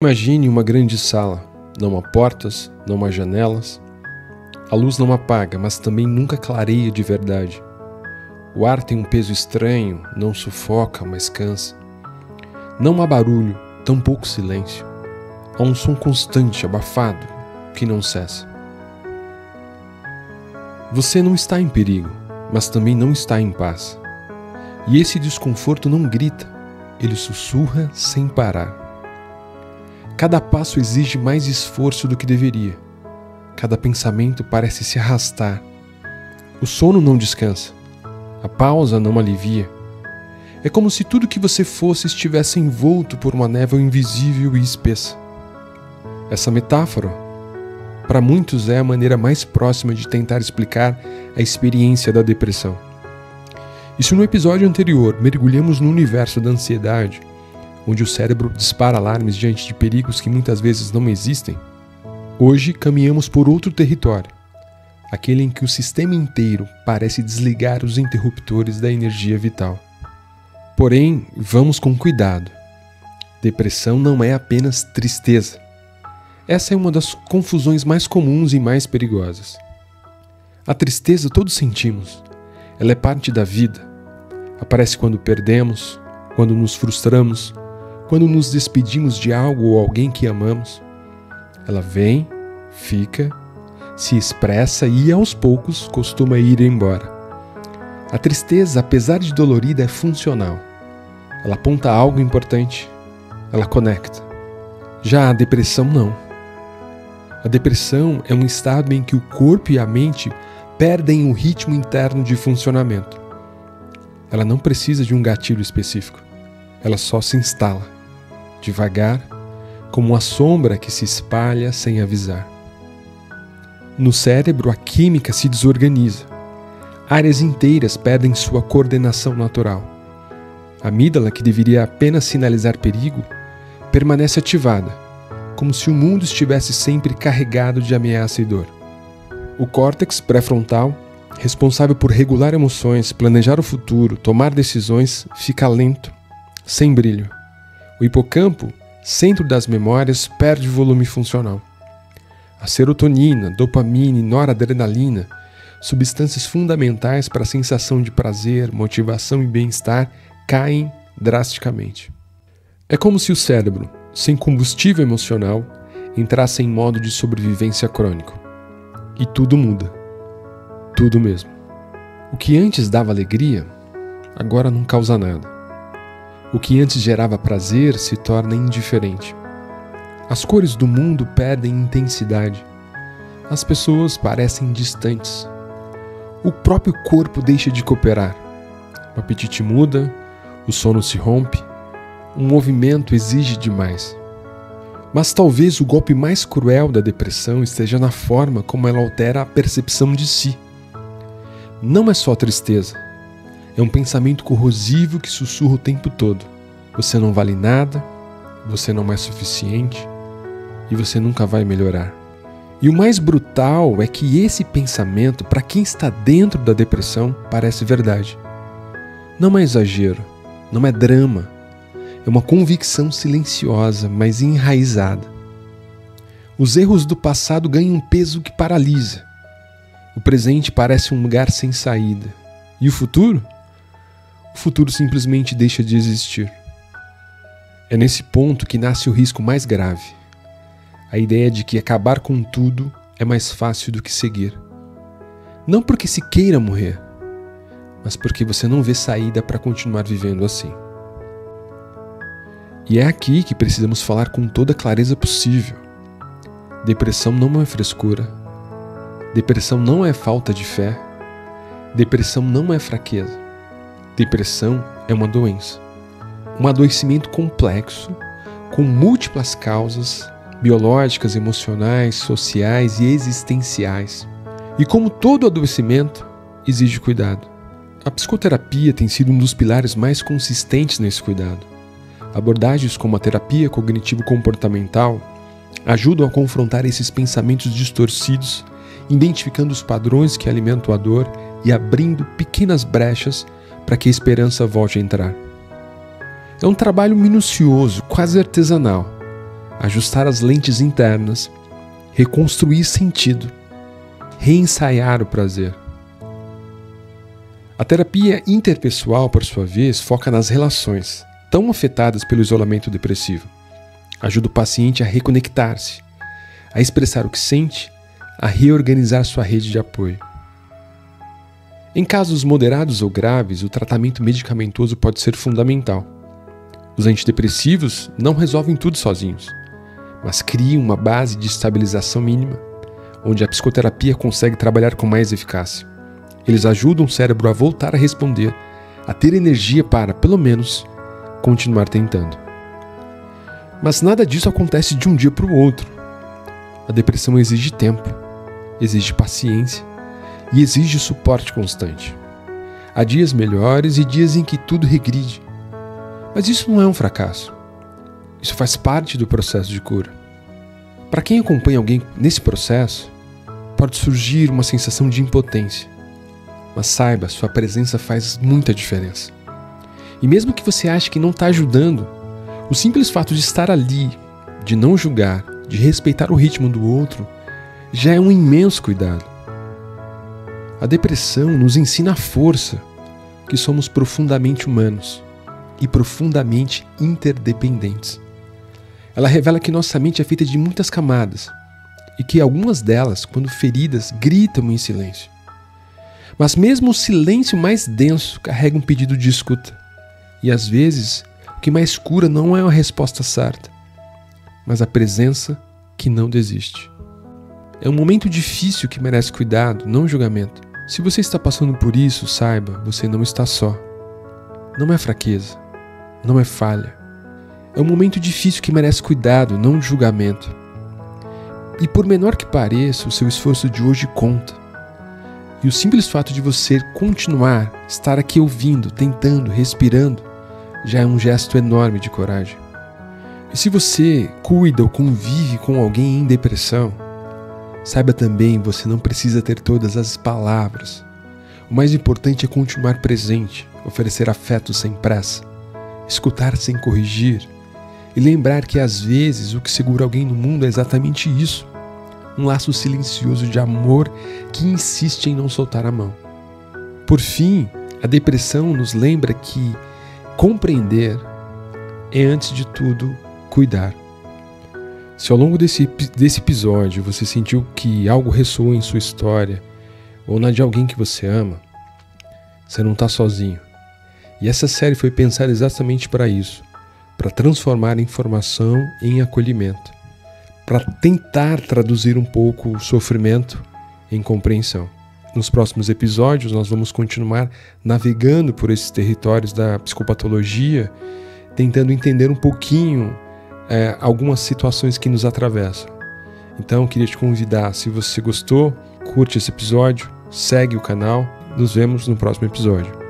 Imagine uma grande sala. Não há portas, não há janelas. A luz não apaga, mas também nunca clareia de verdade. O ar tem um peso estranho, não sufoca, mas cansa. Não há barulho, tampouco silêncio. Há um som constante, abafado, que não cessa. Você não está em perigo, mas também não está em paz. E esse desconforto não grita, ele sussurra sem parar. Cada passo exige mais esforço do que deveria. Cada pensamento parece se arrastar. O sono não descansa. A pausa não alivia. É como se tudo que você fosse estivesse envolto por uma névoa invisível e espessa. Essa metáfora, para muitos, é a maneira mais próxima de tentar explicar a experiência da depressão. E se no episódio anterior mergulhamos no universo da ansiedade, onde o cérebro dispara alarmes diante de perigos que muitas vezes não existem, hoje caminhamos por outro território, aquele em que o sistema inteiro parece desligar os interruptores da energia vital. Porém, vamos com cuidado. Depressão não é apenas tristeza. Essa é uma das confusões mais comuns e mais perigosas. A tristeza todos sentimos. Ela é parte da vida. Aparece quando perdemos, quando nos frustramos, quando nos despedimos de algo ou alguém que amamos. Ela vem, fica, se expressa e, aos poucos, costuma ir embora. A tristeza, apesar de dolorida, é funcional. Ela aponta algo importante. Ela conecta. Já a depressão, não. A depressão é um estado em que o corpo e a mente perdem o ritmo interno de funcionamento. Ela não precisa de um gatilho específico. Ela só se instala, devagar, como uma sombra que se espalha sem avisar. No cérebro, a química se desorganiza. Áreas inteiras perdem sua coordenação natural. A amígdala, que deveria apenas sinalizar perigo, permanece ativada, como se o mundo estivesse sempre carregado de ameaça e dor. O córtex pré-frontal, responsável por regular emoções, planejar o futuro, tomar decisões, fica lento, sem brilho. O hipocampo, centro das memórias, perde volume funcional. A serotonina, dopamina e noradrenalina, substâncias fundamentais para a sensação de prazer, motivação e bem-estar, caem drasticamente. É como se o cérebro, sem combustível emocional, entrasse em modo de sobrevivência crônico. E tudo muda. Tudo mesmo. O que antes dava alegria, agora não causa nada. O que antes gerava prazer se torna indiferente. As cores do mundo perdem intensidade. As pessoas parecem distantes. O próprio corpo deixa de cooperar. O apetite muda, o sono se rompe, o movimento exige demais. Mas talvez o golpe mais cruel da depressão esteja na forma como ela altera a percepção de si. Não é só tristeza. É um pensamento corrosivo que sussurra o tempo todo. Você não vale nada, você não é suficiente e você nunca vai melhorar. E o mais brutal é que esse pensamento, para quem está dentro da depressão, parece verdade. Não é exagero, não é drama. É uma convicção silenciosa, mas enraizada. Os erros do passado ganham um peso que paralisa. O presente parece um lugar sem saída. E o futuro? O futuro simplesmente deixa de existir. É nesse ponto que nasce o risco mais grave. A ideia de que acabar com tudo é mais fácil do que seguir. Não porque se queira morrer, mas porque você não vê saída para continuar vivendo assim. E é aqui que precisamos falar com toda a clareza possível. Depressão não é frescura. Depressão não é falta de fé. Depressão não é fraqueza. Depressão é uma doença. Um adoecimento complexo, com múltiplas causas biológicas, emocionais, sociais e existenciais. E como todo adoecimento, exige cuidado. A psicoterapia tem sido um dos pilares mais consistentes nesse cuidado. Abordagens como a terapia cognitivo-comportamental ajudam a confrontar esses pensamentos distorcidos, identificando os padrões que alimentam a dor e abrindo pequenas brechas para que a esperança volte a entrar. É um trabalho minucioso, quase artesanal, ajustar as lentes internas, reconstruir sentido, reensaiar o prazer. A terapia interpessoal, por sua vez, foca nas relações, tão afetadas pelo isolamento depressivo. Ajuda o paciente a reconectar-se, a expressar o que sente, a reorganizar sua rede de apoio. Em casos moderados ou graves, o tratamento medicamentoso pode ser fundamental. Os antidepressivos não resolvem tudo sozinhos, mas criam uma base de estabilização mínima, onde a psicoterapia consegue trabalhar com mais eficácia. Eles ajudam o cérebro a voltar a responder, a ter energia para, pelo menos, continuar tentando. Mas nada disso acontece de um dia para o outro. A depressão exige tempo, exige paciência e exige suporte constante. Há dias melhores e dias em que tudo regride. Mas isso não é um fracasso. Isso faz parte do processo de cura. Para quem acompanha alguém nesse processo, pode surgir uma sensação de impotência. Mas saiba, sua presença faz muita diferença. E mesmo que você ache que não está ajudando, o simples fato de estar ali, de não julgar, de respeitar o ritmo do outro, já é um imenso cuidado. A depressão nos ensina a força que somos profundamente humanos e profundamente interdependentes. Ela revela que nossa mente é feita de muitas camadas e que algumas delas, quando feridas, gritam em silêncio. Mas mesmo o silêncio mais denso carrega um pedido de escuta. E às vezes, o que mais cura não é a resposta certa, mas a presença que não desiste. É um momento difícil que merece cuidado, não julgamento. Se você está passando por isso, saiba, você não está só. Não é fraqueza, não é falha. É um momento difícil que merece cuidado, não julgamento. E por menor que pareça, o seu esforço de hoje conta. E o simples fato de você continuar, estar aqui ouvindo, tentando, respirando, já é um gesto enorme de coragem. E se você cuida ou convive com alguém em depressão, saiba também, você não precisa ter todas as palavras. O mais importante é continuar presente, oferecer afeto sem pressa, escutar sem corrigir e lembrar que às vezes o que segura alguém no mundo é exatamente isso. Um laço silencioso de amor que insiste em não soltar a mão. Por fim, a depressão nos lembra que compreender é, antes de tudo, cuidar. Se ao longo desse episódio você sentiu que algo ressoou em sua história ou na de alguém que você ama, você não está sozinho. E essa série foi pensada exatamente para isso, para transformar a informação em acolhimento, para tentar traduzir um pouco o sofrimento em compreensão. Nos próximos episódios nós vamos continuar navegando por esses territórios da psicopatologia, tentando entender um pouquinho algumas situações que nos atravessam. Então eu queria te convidar, se você gostou, curte esse episódio, segue o canal, nos vemos no próximo episódio.